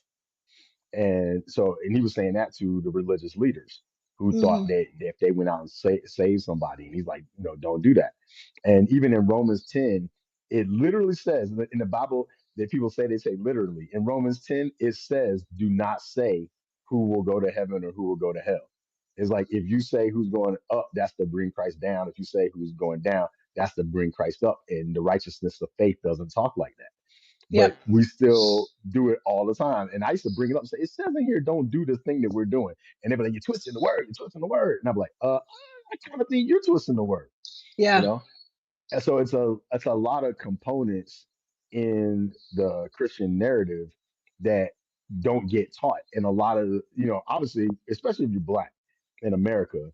S2: And so, and he was saying that to the religious leaders who thought
S1: Hmm.
S2: that if they went out and save somebody, and he's like, don't do that. And even in Romans 10, it literally says in the Bible that people say they say literally. In Romans 10, it says, "Do not say who will go to heaven or who will go to hell." It's like if you say who's going up, that's to bring Christ down. If you say who's going down, that's to bring Christ up. And the righteousness of faith doesn't talk like that, but
S1: Yep.
S2: we still do it all the time. And I used to bring it up and say, "It says in here, don't do this thing that we're doing." And they'd be like, "You're twisting the word, you're twisting the word." And I'm like, I kind of think you're twisting the word, you
S1: Yeah.
S2: know? And so it's a lot of components in the Christian narrative that don't get taught. And a lot of, obviously, especially if you're black in America,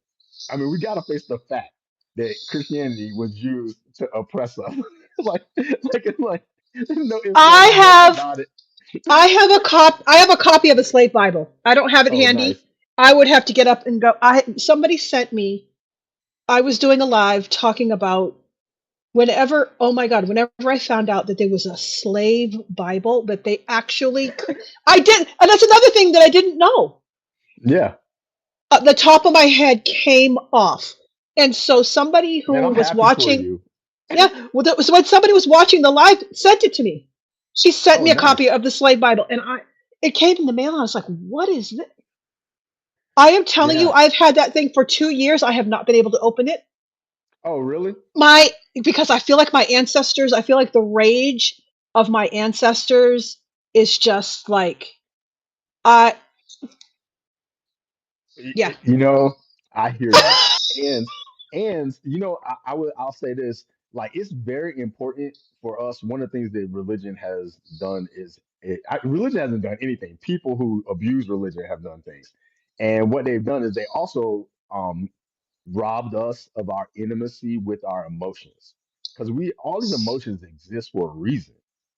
S2: I mean, we gotta face the fact that Christianity was used to oppress us. Like, there's no ifs,
S1: I
S2: ands, or buts
S1: have
S2: about it.
S1: I have a copy of the slave Bible. I don't have it
S2: Oh,
S1: handy.
S2: nice.
S1: I would have to get up and go. Somebody sent me. I was doing a live talking about oh my God, whenever I found out that there was a slave Bible that they actually, I did, and that's another thing that I didn't know.
S2: Yeah.
S1: The top of my head came off. And so somebody
S2: Man,
S1: who
S2: I'm
S1: was
S2: happy for
S1: watching,
S2: you.
S1: yeah, well, that was when somebody was watching the live, sent it to me. She sent
S2: Oh,
S1: me a copy
S2: nice.
S1: of the Slave Bible, and it came in the mail, and I was like, "What is this?" I am telling you,
S2: Yeah.
S1: I've had that thing for 2 years. I have not been able to open it.
S2: Oh, really?
S1: My Because I feel like my ancestors. I feel like the rage of my ancestors is just like I. Yeah.
S2: You know, I hear you. And I'll say this, like it's very important for us. One of the things that religion has done is religion hasn't done anything. People who abuse religion have done things. And what they've done is they also robbed us of our intimacy with our emotions, because we all these emotions exist for a reason.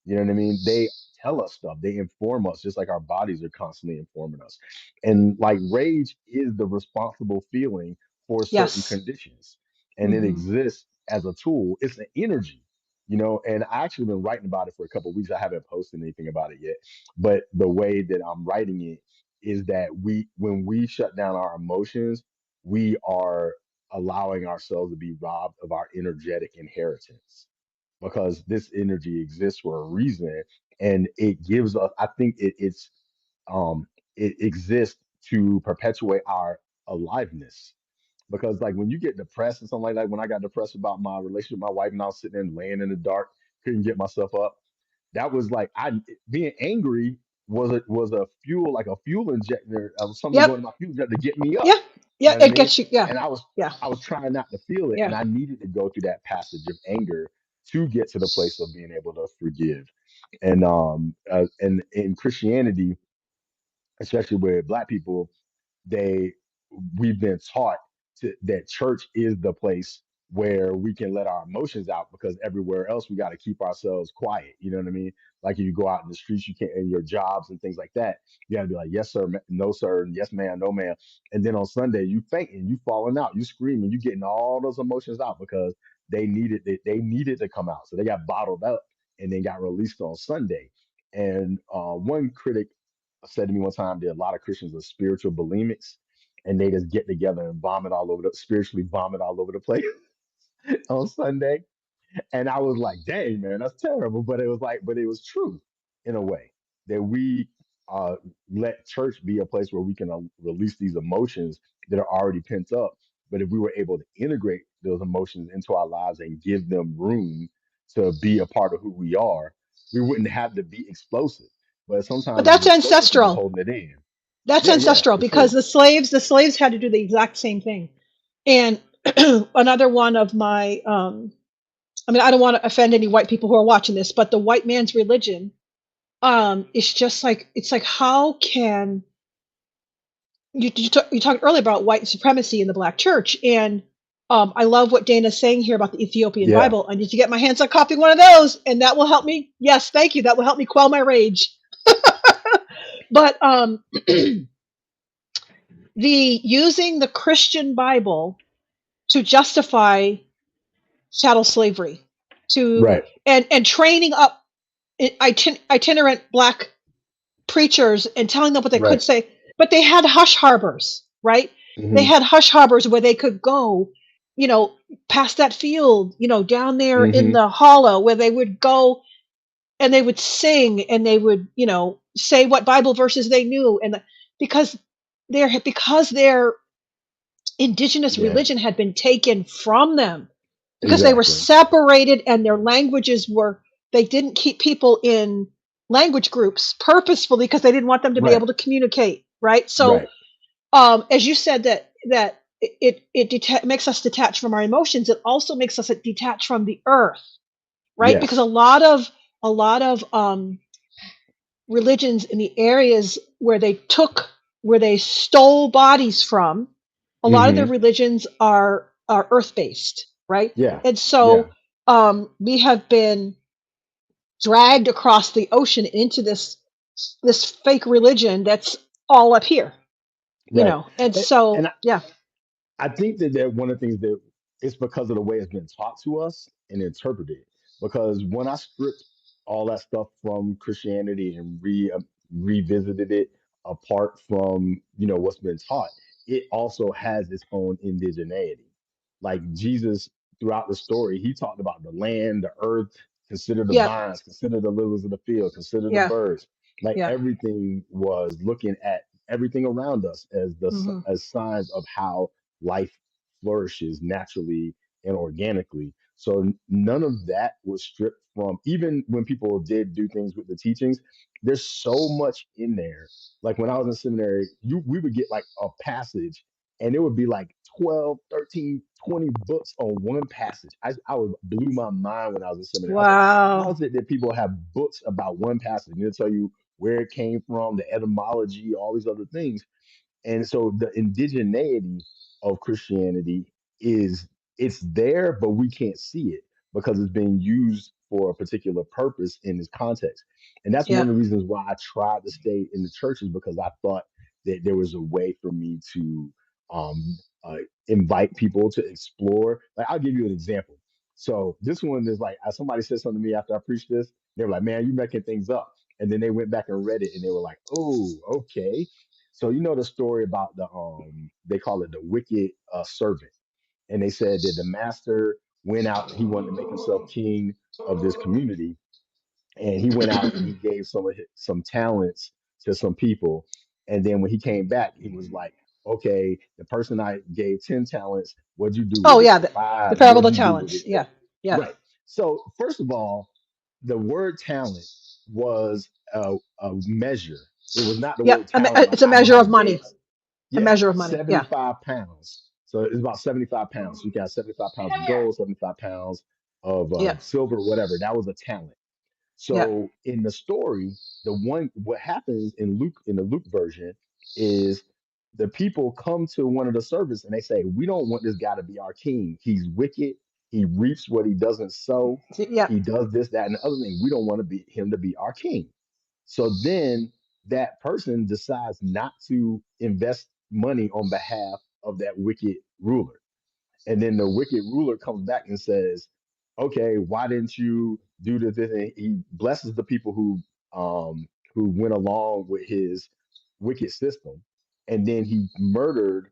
S2: You know what I mean? They tell us stuff, they inform us, just like our bodies are constantly informing us. And like rage is the responsible feeling for certain
S1: Yes.
S2: conditions, and it
S1: Hmm.
S2: exists as a tool. It's an energy, and I actually been writing about it for a couple of weeks. I haven't posted anything about it yet, but the way that I'm writing it is that when we shut down our emotions, we are allowing ourselves to be robbed of our energetic inheritance, because this energy exists for a reason, and it gives us, I think um it exists to perpetuate our aliveness. Because like when you get depressed and something like that, when I got depressed about my relationship with my wife and I was sitting there laying in the dark, couldn't get myself up, that was like I being angry was a fuel, like a fuel injector of something
S1: Yep.
S2: going to my fuel injector to get me up.
S1: Yeah.
S2: You
S1: Yeah.
S2: know what I
S1: It
S2: mean?
S1: gets you. Yeah.
S2: And I was
S1: Yeah.
S2: I was trying not to feel it,
S1: Yeah.
S2: and I needed to go through that passage of anger to get to the place of being able to forgive. And in Christianity, especially with Black people, they we've been taught that church is the place where we can let our emotions out, because everywhere else we got to keep ourselves quiet. You know what I mean? Like if you go out in the streets, you can't, in your jobs and things like that, you got to be like, yes sir, no sir, and yes ma'am, no ma'am. And then on Sunday, you fainting, you falling out, you screaming, you getting all those emotions out because they needed to come out, so they got bottled up and then got released on Sunday. And one critic said to me one time that a lot of Christians are spiritual bulimics, and they just get together and spiritually vomit all over the place on Sunday. And I was like, dang, man, that's terrible. But it was true in a way that we uh, let church be a place where we can release these emotions that are already pent up. But if we were able to integrate those emotions into our lives and give them room to be a part of who we are, we wouldn't have to be explosive. But
S1: But
S2: sometimes the
S1: that's
S2: explosiveness is
S1: ancestral.
S2: holding it in.
S1: That's
S2: Yeah, yeah,
S1: ancestral
S2: for
S1: because
S2: sure.
S1: the slaves had to do the exact same thing. And another one of my, I mean, I don't want to offend any white people who are watching this, but the white man's religion, is just like it's like how can you talked earlier about white supremacy in the black church, and I love what Dana's saying here about the Ethiopian
S2: Yeah,
S1: Bible. I need to get my hands on copy one of those, and that will help me. Yes, thank you. That will help me quell my rage. But the using the Christian Bible to justify chattel slavery, to
S2: right,
S1: and training up itinerant black preachers and telling them what they could
S2: right.
S1: say, but they had hush harbors, right? They
S2: Hmm.
S1: had hush harbors where they could go, you know, past that field, down there in
S2: Hmm.
S1: the hollow, where they would go and they would sing and they would, say what Bible verses they knew, because their indigenous
S2: Yeah,
S1: religion had been taken from them, because they were
S2: exactly.
S1: separated and their languages were, they didn't keep people in language groups purposefully because they didn't want them to be
S2: Right,
S1: able to communicate, right? So
S2: right.
S1: as you said, that makes us detach from our emotions, it also makes us detach from the earth, right? Because
S2: Yes.
S1: a lot of religions in the areas where they stole bodies from, a lot of their
S2: Hmm.
S1: religions are earth based, right?
S2: Yeah,
S1: And
S2: yeah,
S1: so we have been dragged across the ocean into this fake religion that's all up here,
S2: right.
S1: and
S2: And
S1: so yeah.
S2: I think that one of the things that it's because of the way it's been taught to us and interpreted. Because when I stripped all that stuff from Christianity and revisited it apart from what's been taught, it also has its own indigeneity. like Jesus throughout the story, he talked about the land, the earth, consider the
S1: Yep.
S2: vines, consider the lilies of the field, consider the
S1: Yeah.
S2: birds. Like
S1: Yeah.
S2: everything was looking at everything around us as
S1: Hmm.
S2: as signs of how life flourishes naturally and organically. So none of that was stripped from, even when people did do things with the teachings, there's so much in there. Like when I was in seminary, we would get like a passage and it would be like 12, 13, 20 books on one passage. I was blew my mind when I was in seminary. I was like, how
S1: Wow.
S2: is it that people have books about one passage? And they'll tell you where it came from, the etymology, all these other things. And so the indigeneity of Christianity is, it's there, but we can't see it because it's being used for a particular purpose in this context. And that's one
S1: Yep.
S2: of the reasons why I tried to stay in the churches, because I thought that there was a way for me to um, uh, invite people to explore. Like I'll give you an example. So this one is like, somebody said something to me after I preached this. They were like, "Man, you making things up." And then they went back and read it, and they were like, "Oh, okay." So you know the story about the they call it the wicked servant, and they said that the master went out. He wanted to make himself king of this community, and he went out and he gave some talents to some people, and then when he came back, he was like, "Okay, the person I gave 10 talents, what'd you do
S1: Oh
S2: with it?
S1: yeah, the
S2: Five,
S1: parable
S2: what'd
S1: of
S2: you do with
S1: talents.
S2: it?"
S1: Yeah. Yeah.
S2: Right. So first of all, the word talent was a measure. It was not the
S1: Yep.
S2: word talent like
S1: It's a
S2: I know
S1: measure
S2: how to
S1: of money.
S2: dance.
S1: A
S2: Yeah,
S1: measure of money. Yeah.
S2: 75 pounds. So it's about 75 pounds. You got 75 pounds of gold, 75 pounds of
S1: Yeah.
S2: silver, whatever. That was a talent.
S1: Yeah.
S2: So in the story, what happens in the Luke version is the people come to one of the servants and they say, "We don't want this guy to be our king. He's wicked. He reaps what he doesn't sow.
S1: Yeah.
S2: He does this, that, and the other thing. We don't want to be him to be our king." So then that person decides not to invest money on behalf of that wicked ruler. And then the wicked ruler comes back and says, "Okay, why didn't you do this?" And he blesses the people who went along with his wicked system. And then he murdered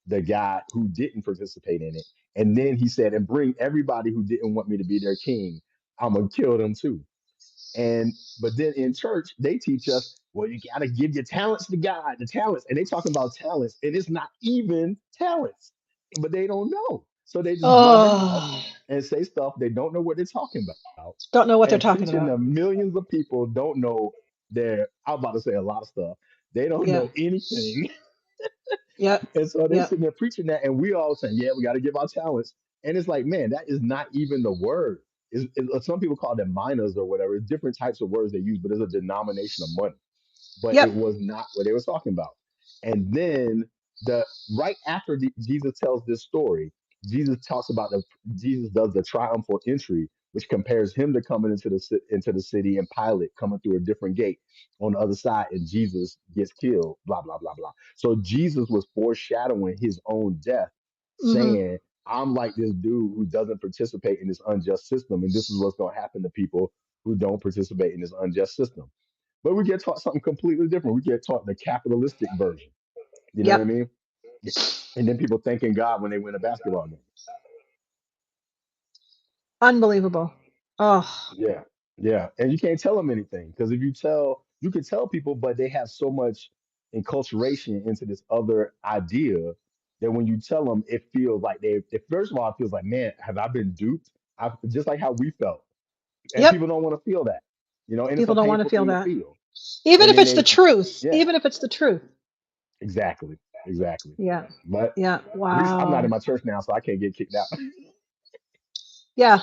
S2: the guy who didn't participate in it. And then he said, "And bring everybody who didn't want me to be their king. I'm gonna kill them too." And but then in church, they teach us, well, you gotta give your talents to God, the talents. And they talking about talents, and it's not even talents, but they don't know. So they just run their mouth
S1: Oh,
S2: and say stuff they don't know what they're talking about.
S1: don't know what they're
S2: And
S1: talking
S2: preaching
S1: about.
S2: to millions of people don't know their, I'm about to say a lot of stuff. They don't
S1: Yeah.
S2: know anything.
S1: Yep.
S2: And so they
S1: Yep.
S2: sitting there preaching that, and we all saying, "Yeah, we got to give our talents." And it's like, man, that is not even the word. Some people call them minors or whatever. It's different types of words they use, but it's a denomination of money, but it
S1: Yep.
S2: was not what they was talking about. And then the right after Jesus tells this story, Jesus talks about Jesus does the triumphal entry, which compares him to coming into the city and Pilate coming through a different gate on the other side, and Jesus gets killed. Blah blah blah blah. So Jesus was foreshadowing his own death,
S1: Hmm.
S2: saying, "I'm like this dude who doesn't participate in this unjust system, and this is what's going to happen to people who don't participate in this unjust system." But we get taught something completely different. We get taught the capitalistic version. You know what I
S1: Yep.
S2: mean? And then people thanking God when they win a basketball game.
S1: Unbelievable. Oh.
S2: Yeah, yeah. And you can't tell them anything because if you tell, you can tell people, but they have so much enculturation into this other idea that when you tell them, it feels like first of all, it feels like, man, have I been duped? Just like how we felt. And
S1: Yep.
S2: people don't want to feel that, and it's
S1: People
S2: a
S1: don't want to
S2: painful
S1: feel
S2: thing to
S1: that.
S2: feel.
S1: Even
S2: And
S1: if
S2: then
S1: it's the
S2: they,
S1: truth.
S2: yeah,
S1: Even if it's the truth.
S2: exactly, exactly.
S1: Yeah.
S2: But
S1: Yeah.
S2: at least I'm not in
S1: Wow.
S2: my church now, so I can't get kicked out.
S1: Yeah.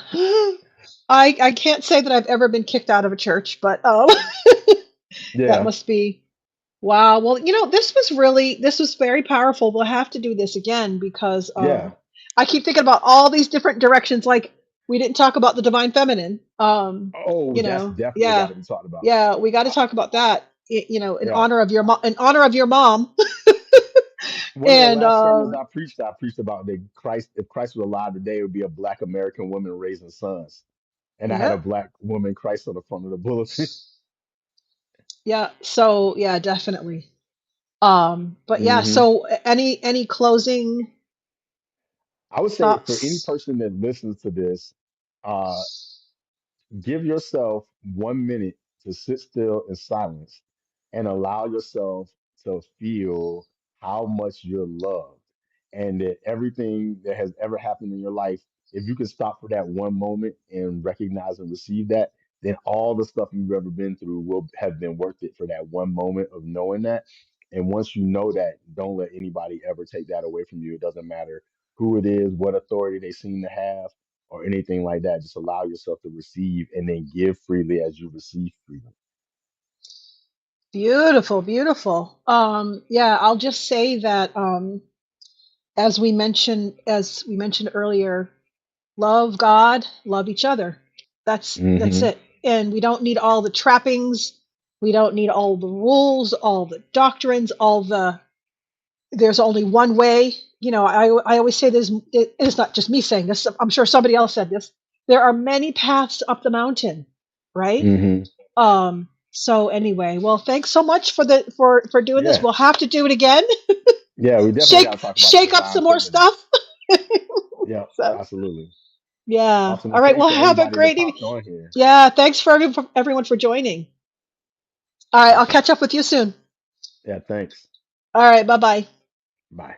S1: I can't say that I've ever been kicked out of a church, but that
S2: Yeah,
S1: must be wow. Well, this was very powerful. We'll have to do this again because
S2: yeah.
S1: I keep thinking about all these different directions. Like we didn't talk about the divine feminine.
S2: Oh, that's definitely got
S1: Yeah,
S2: to be talked about.
S1: yeah, we got to talk about that. In
S2: Yeah.
S1: honor of in honor of your mom.
S2: One of the
S1: And
S2: last sermons I preached about that Christ, if Christ was alive today, it would be a black American woman raising sons. And I had a
S1: yep,
S2: black woman Christ on the front of the bulletin.
S1: yeah. So yeah, definitely. But yeah.
S2: Hmm.
S1: So any closing?
S2: I would say for any
S1: Thoughts?
S2: person that listens to this, uh, give yourself 1 minute to sit still in silence and allow yourself to feel how much you're loved and that everything that has ever happened in your life, if you can stop for that one moment and recognize and receive that, then all the stuff you've ever been through will have been worth it for that one moment of knowing that. And once you know that, don't let anybody ever take that away from you. It doesn't matter who it is, what authority they seem to have or anything like that. Just allow yourself to receive and then give freely as you receive freely.
S1: Beautiful, beautiful. Yeah, I'll just say that as we mentioned earlier, love God, love each other. That's
S2: Hmm.
S1: it. And we don't need all the trappings. We don't need all the rules, all the doctrines, all the there's only one way. I always say this, it's not just me saying this. I'm sure somebody else said this. There are many paths up the mountain, right?
S2: Hmm.
S1: So anyway, well, thanks so much for doing this.
S2: Yeah.
S1: We'll have to do it again.
S2: Yeah, we definitely got
S1: shake
S2: to talk about the
S1: shake up
S2: divine
S1: some more
S2: feminine.
S1: stuff.
S2: Yeah,
S1: So
S2: absolutely.
S1: yeah.
S2: Awesome.
S1: All
S2: And
S1: right.
S2: thanks
S1: Well,
S2: to
S1: have a
S2: everybody that
S1: great evening.
S2: popped on here.
S1: Yeah. Thanks for everyone for joining. All right. I'll
S2: Awesome.
S1: catch up with you soon.
S2: Yeah, thanks.
S1: All right. Bye bye.
S2: Bye.